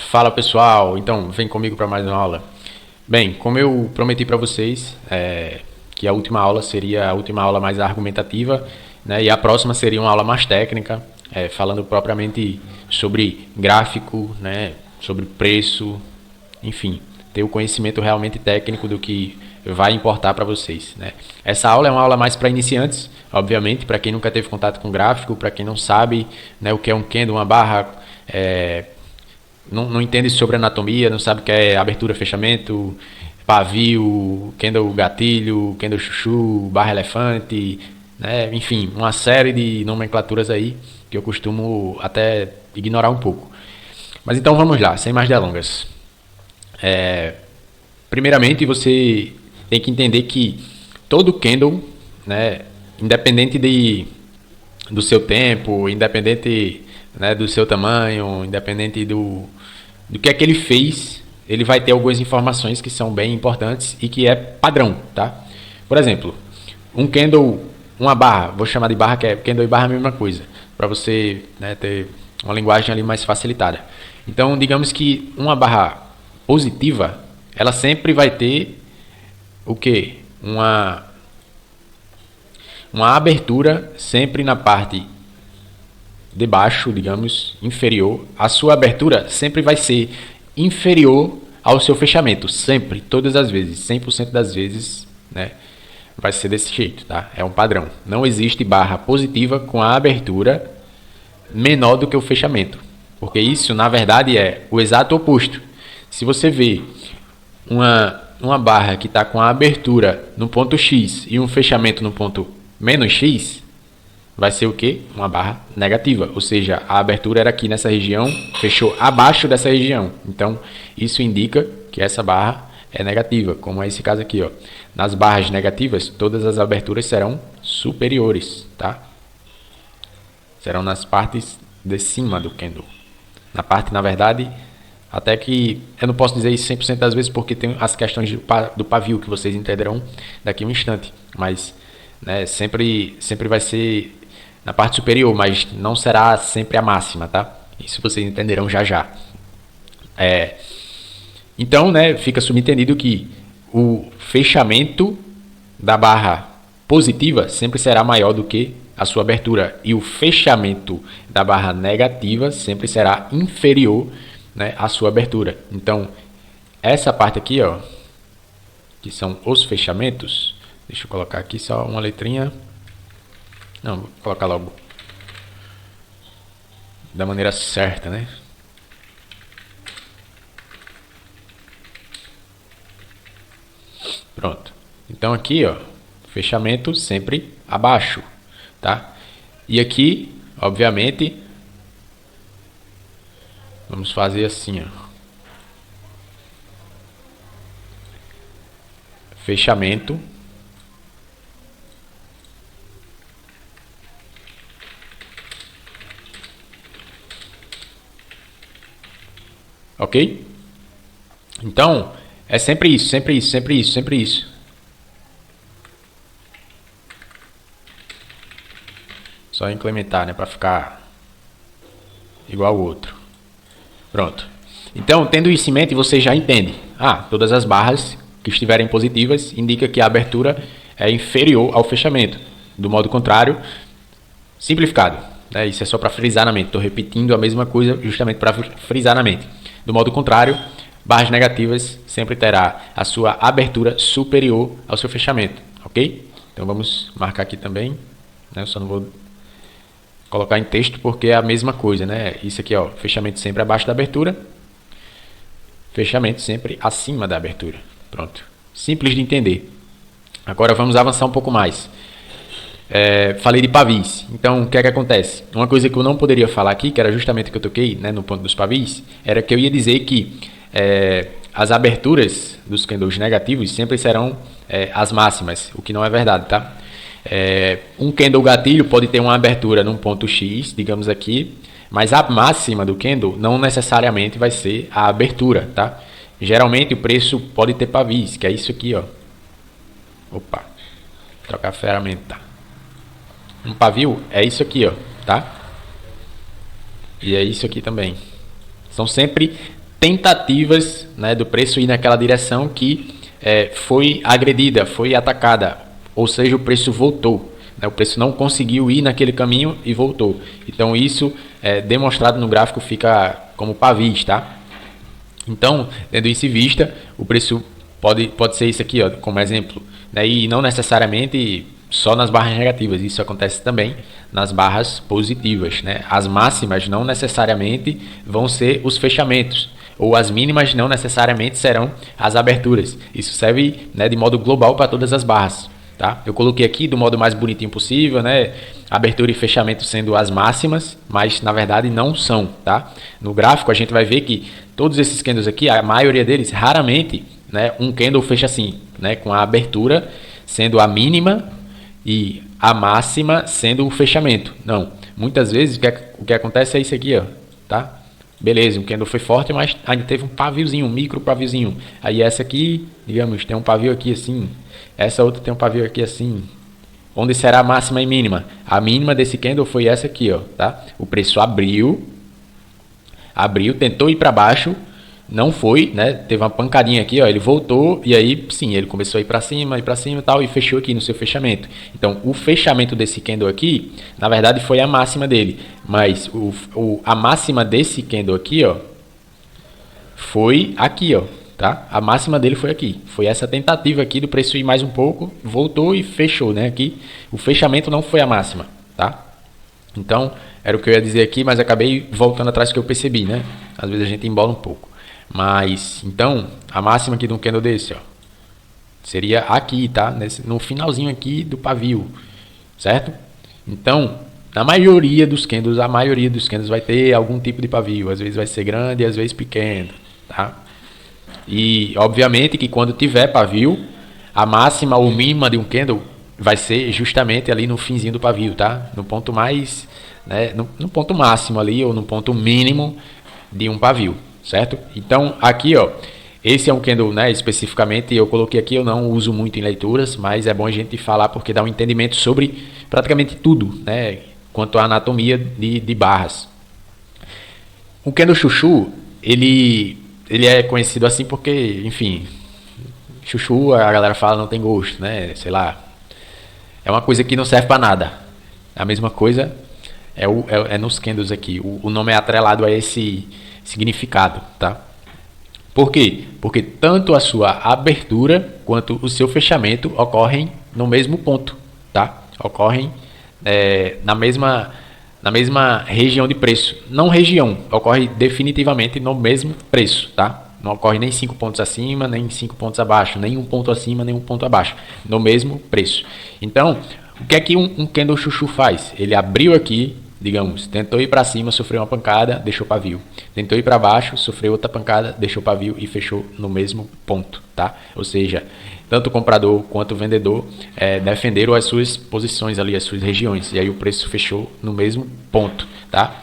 Fala pessoal, então vem comigo para mais uma aula. Bem, como eu prometi para vocês, que a última aula seria a última aula mais argumentativa, né, e a próxima seria uma aula mais técnica, falando propriamente sobre gráfico, né, sobre preço, enfim, ter o conhecimento realmente técnico do que vai importar para vocês, né? Essa aula é uma aula mais para iniciantes, obviamente, para quem nunca teve contato com gráfico, para quem não sabe, né, o que é um candle, uma barra, não entende sobre anatomia, não sabe o que é abertura, fechamento, pavio, candle gatilho, candle chuchu, barra elefante, né? Enfim, uma série de nomenclaturas aí que eu costumo até ignorar um pouco. Mas então vamos lá, sem mais delongas. Primeiramente, você tem que entender que todo candle, né, independente do seu tempo, independente, né, do seu tamanho, independente do que é que ele fez, ele vai ter algumas informações que são bem importantes e que é padrão, tá? Por exemplo, um candle, uma barra, vou chamar de barra, que é candle e barra é a mesma coisa, para você, né, ter uma linguagem ali mais facilitada. Então, digamos que uma barra positiva, ela sempre vai ter o quê? Uma abertura sempre na parte de baixo, digamos, inferior. A sua abertura sempre vai ser inferior ao seu fechamento, sempre, todas as vezes, 100% das vezes, né? Vai ser desse jeito, tá? É um padrão. Não existe barra positiva com a abertura menor do que o fechamento, porque isso, na verdade, é o exato oposto. Se você vê uma barra que está com a abertura no ponto X e um fechamento no ponto menos X, vai ser o quê? Uma barra negativa, ou seja, a abertura era aqui nessa região, fechou abaixo dessa região. Então, isso indica que essa barra é negativa, como é esse caso aqui, ó. Nas barras negativas, todas as aberturas serão superiores, tá? Serão nas partes de cima do candle. Na parte, na verdade, até que eu não posso dizer isso 100% das vezes, porque tem as questões do pavio que vocês entenderão daqui a um instante. Mas, né, sempre vai ser na parte superior, mas não será sempre a máxima, tá? Isso vocês entenderão já já. Então, né, fica subentendido que o fechamento da barra positiva sempre será maior do que a sua abertura, e o fechamento da barra negativa sempre será inferior, né, à sua abertura. Então, essa parte aqui, ó, que são os fechamentos, deixa eu colocar aqui só uma letrinha. Não, vou colocar logo da maneira certa, né? Pronto. Então aqui, ó, fechamento sempre abaixo, tá? E aqui, obviamente, vamos fazer assim, ó. Fechamento ok? Então, é sempre isso, sempre isso, sempre isso, sempre isso. Só implementar, né, para ficar igual ao outro. Pronto. Então, tendo isso em mente, você já entende. Todas as barras que estiverem positivas indica que a abertura é inferior ao fechamento. Do modo contrário, simplificado, né? Isso é só para frisar na mente. Estou repetindo a mesma coisa justamente para frisar na mente. Do modo contrário, barras negativas sempre terá a sua abertura superior ao seu fechamento, ok? Então vamos marcar aqui também, né? Eu só não vou colocar em texto porque é a mesma coisa, né? Isso aqui, ó, fechamento sempre abaixo da abertura, fechamento sempre acima da abertura. Pronto. Simples de entender. Agora vamos avançar um pouco mais. Falei de pavis. Então, o que é que acontece? Uma coisa que eu não poderia falar aqui, que era justamente o que eu toquei, né, no ponto dos pavis, era que eu ia dizer que as aberturas dos candles negativos sempre serão as máximas, o que não é verdade, tá? Um candle gatilho pode ter uma abertura num ponto X, digamos aqui, mas a máxima do candle não necessariamente vai ser a abertura, tá? Geralmente o preço pode ter pavis, que é isso aqui, ó. Opa, trocar a ferramenta. Um pavio é isso aqui, ó, tá? E é isso aqui também. São sempre tentativas, né, do preço ir naquela direção que foi agredida, foi atacada, ou seja, o preço voltou. Né, o preço não conseguiu ir naquele caminho e voltou. Então isso demonstrado no gráfico fica como pavis, tá? Então, tendo isso em vista, o preço pode ser isso aqui, ó, como exemplo. Né, e não necessariamente só nas barras negativas, isso acontece também nas barras positivas. Né? As máximas não necessariamente vão ser os fechamentos, ou as mínimas não necessariamente serão as aberturas. Isso serve, né, de modo global para todas as barras. Tá? Eu coloquei aqui do modo mais bonitinho possível, né? Abertura e fechamento sendo as máximas, mas na verdade não são. Tá? No gráfico a gente vai ver que todos esses candles aqui, a maioria deles, raramente, né, um candle fecha assim, né, com a abertura sendo a mínima e a máxima sendo o fechamento. Não, muitas vezes o que acontece é isso aqui, ó, tá? Beleza, o candle foi forte, mas ainda teve um paviozinho, um micro paviozinho. Aí essa aqui, digamos, tem um pavio aqui assim, essa outra tem um pavio aqui assim. Onde será a máxima e mínima? A mínima desse candle foi essa aqui, ó, tá? O preço abriu, tentou ir para baixo, não foi, né? Teve uma pancadinha aqui, ó, ele voltou e aí sim, ele começou a ir para cima e tal e fechou aqui no seu fechamento. Então, o fechamento desse candle aqui, na verdade foi a máxima dele, mas a máxima desse candle aqui, ó, foi aqui, ó, tá? A máxima dele foi aqui. Foi essa tentativa aqui do preço ir mais um pouco, voltou e fechou, né? Aqui, o fechamento não foi a máxima, tá? Então, era o que eu ia dizer aqui, mas acabei voltando atrás que eu percebi, né? Às vezes a gente embola um pouco. Mas, então, a máxima aqui de um candle desse, ó, seria aqui, tá? No finalzinho aqui do pavio, certo? Então, a maioria dos candles vai ter algum tipo de pavio. Às vezes vai ser grande, às vezes pequeno, tá? E, obviamente, que quando tiver pavio, a máxima ou mínima de um candle vai ser justamente ali no finzinho do pavio, tá? No ponto mais, né? No ponto máximo ali, ou no ponto mínimo de um pavio. Certo? Então, aqui, ó, esse é um candle, né, especificamente, eu coloquei aqui, eu não uso muito em leituras, mas é bom a gente falar porque dá um entendimento sobre praticamente tudo, né, quanto à anatomia de barras. O candle chuchu, ele é conhecido assim porque, enfim, chuchu, a galera fala não tem gosto, né, sei lá, é uma coisa que não serve para nada. A mesma coisa é nos candles aqui, o nome é atrelado a esse significado, tá? Por quê? Porque tanto a sua abertura quanto o seu fechamento ocorrem no mesmo ponto, tá? Ocorrem na mesma região de preço. Não região, ocorre definitivamente no mesmo preço, tá? Não ocorre nem 5 pontos acima, nem 5 pontos abaixo, nem um ponto acima, nem um ponto abaixo. No mesmo preço. Então, o que é que um candle chuchu faz? Ele abriu aqui, digamos, tentou ir para cima, sofreu uma pancada, deixou pavio. Tentou ir para baixo, sofreu outra pancada, deixou pavio e fechou no mesmo ponto, tá? Ou seja, tanto o comprador quanto o vendedor defenderam as suas posições ali, as suas regiões. E aí o preço fechou no mesmo ponto, tá?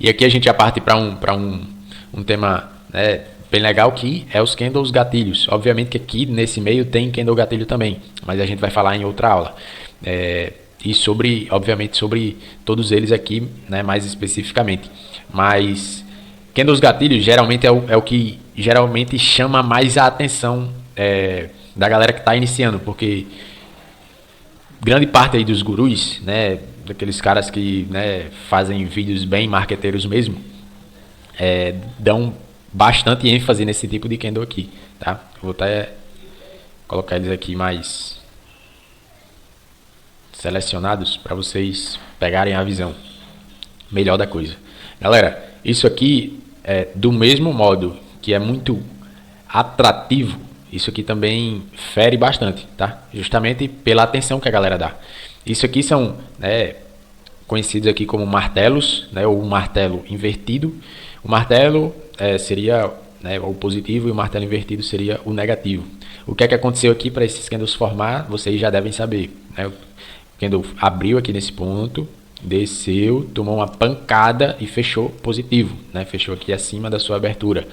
E aqui a gente já parte para um tema, né, bem legal, que é os candles gatilhos. Obviamente que aqui nesse meio tem candle gatilho também, mas a gente vai falar em outra aula. E obviamente sobre todos eles aqui, né, mais especificamente. Mas candles gatilhos geralmente é o que geralmente chama mais a atenção da galera que está iniciando, porque grande parte aí dos gurus, né, daqueles caras que, né, fazem vídeos bem marqueteiros mesmo, dão bastante ênfase nesse tipo de candle aqui, tá? Vou até colocar eles aqui mais selecionados para vocês pegarem a visão melhor da coisa. Galera, isso aqui é do mesmo modo que é muito atrativo, isso aqui também fere bastante, tá? Justamente pela atenção que a galera dá. Isso aqui são, conhecidos aqui como martelos, né, ou um martelo invertido. O martelo seria, né, o positivo e o martelo invertido seria o negativo. O que é que aconteceu aqui para esses candles formar, vocês já devem saber, né? O candle abriu aqui nesse ponto, desceu, tomou uma pancada e fechou positivo, né? Fechou aqui acima da sua abertura.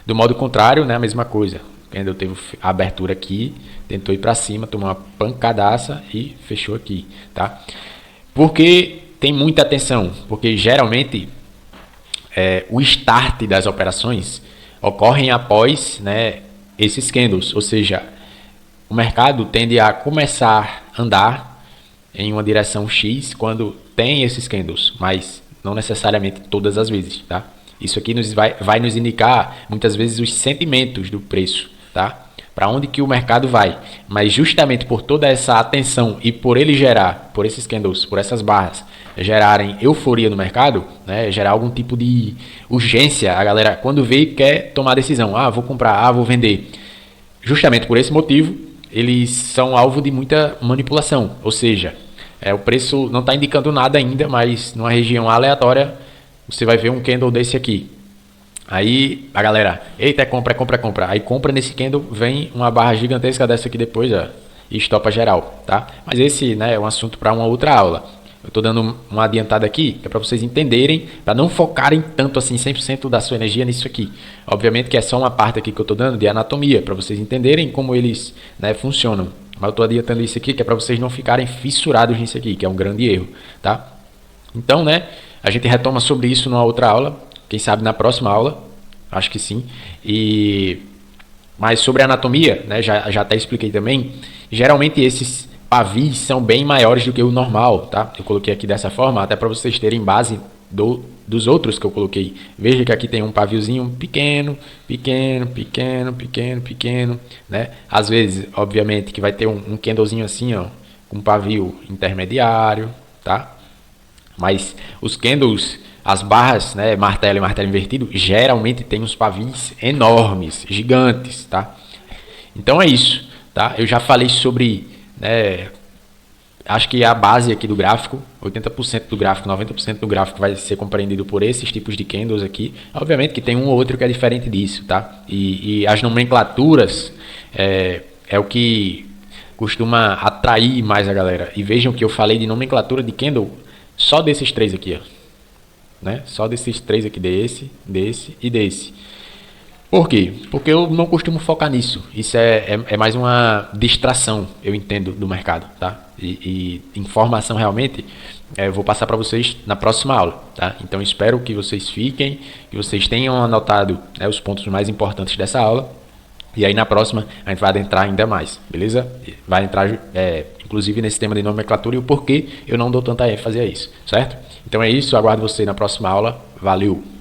Do modo contrário, né, a mesma coisa. O candle teve a abertura aqui, tentou ir para cima, tomou uma pancadaça e fechou aqui, tá? Porque tem muita atenção, porque geralmente o start das operações ocorrem após, né, esses candles, ou seja, o mercado tende a começar a andar em uma direção X quando tem esses candles, mas não necessariamente todas as vezes, tá? Isso aqui vai nos indicar muitas vezes os sentimentos do preço, tá? Para onde que o mercado vai. Mas justamente por toda essa atenção e por ele gerar, por esses candles, por essas barras, gerarem euforia no mercado, né? Gerar algum tipo de urgência, a galera quando vê quer tomar decisão, vou comprar, vou vender. Justamente por esse motivo, eles são alvo de muita manipulação, ou seja, o preço não está indicando nada ainda, mas numa região aleatória você vai ver um candle desse aqui. Aí a galera, eita, é compra, é compra, é compra. Aí compra nesse candle, vem uma barra gigantesca dessa aqui depois, ó, e estopa geral, tá? Mas esse, né, é um assunto para uma outra aula. Eu estou dando uma adiantada aqui, que é para vocês entenderem, para não focarem tanto assim 100% da sua energia nisso aqui. Obviamente que é só uma parte aqui que eu estou dando de anatomia, para vocês entenderem como eles, né, funcionam. Mas eu estou adiantando isso aqui, que é para vocês não ficarem fissurados nisso aqui, que é um grande erro, tá? Então, né, a gente retoma sobre isso numa outra aula, quem sabe na próxima aula, acho que sim. Mas sobre a anatomia, né, já até expliquei também, geralmente esses pavis são bem maiores do que o normal, tá? Eu coloquei aqui dessa forma, até para vocês terem base dos outros que eu coloquei. Veja que aqui tem um paviozinho pequeno, pequeno, pequeno, pequeno, pequeno, né? Às vezes, obviamente, que vai ter um candlezinho assim, ó, com um pavio intermediário, tá? Mas os candles, as barras, né, martelo e martelo invertido, geralmente tem uns pavis enormes, gigantes, tá? Então é isso, tá? Eu já falei sobre, né, acho que a base aqui do gráfico, 80% do gráfico, 90% do gráfico vai ser compreendido por esses tipos de candles aqui. Obviamente que tem um ou outro que é diferente disso, tá? E as nomenclaturas é o que costuma atrair mais a galera. E vejam que eu falei de nomenclatura de candle só desses três aqui, ó. Né? Só desses três aqui, desse e desse. Por quê? Porque eu não costumo focar nisso. Isso é mais uma distração, eu entendo, do mercado, tá? E informação realmente eu vou passar para vocês na próxima aula, tá? Então espero que vocês fiquem, que vocês tenham anotado, né, os pontos mais importantes dessa aula. E aí na próxima a gente vai adentrar ainda mais, beleza? Vai entrar, inclusive, nesse tema de nomenclatura e o porquê eu não dou tanta ênfase a isso, certo? Então é isso, aguardo você na próxima aula. Valeu!